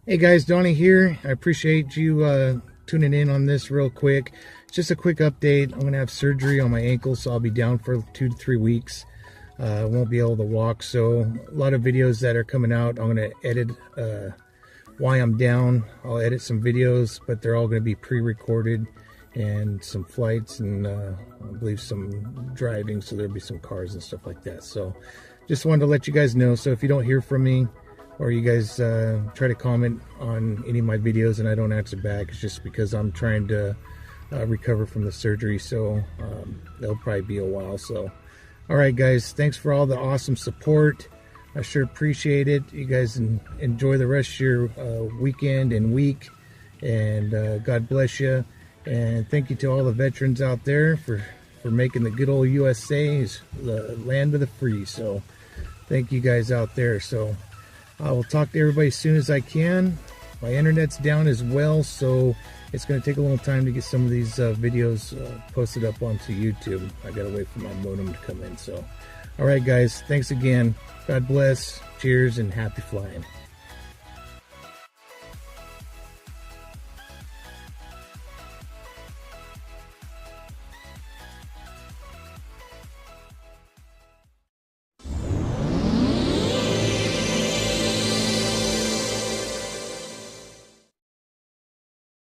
Hey guys, Donnie here. I appreciate you tuning in on this real quick. It's just a quick update. I'm going to have surgery on my ankle, so I'll be down for 2 to 3 weeks. I won't be able to walk, so a lot of videos that are coming out, I'm going to edit why I'm down. I'll edit some videos, but they're all going to be pre-recorded, and some flights and I believe some driving, so there'll be some cars and stuff like that. So just wanted to let you guys know. So if you don't hear from me, or you guys try to comment on any of my videos and I don't answer back, it's just because I'm trying to recover from the surgery. So that'll probably be a while. So all right guys, thanks for all the awesome support. I sure appreciate it. You guys enjoy the rest of your weekend and week, and God bless you. And thank you to all the veterans out there for making the good old USA the land of the free. So thank you guys out there. So I will talk to everybody as soon as I can. My internet's down as well, so it's going to take a little time to get some of these videos posted up onto YouTube. I got to wait for my modem to come in. So, all right, guys, thanks again. God bless. Cheers and happy flying.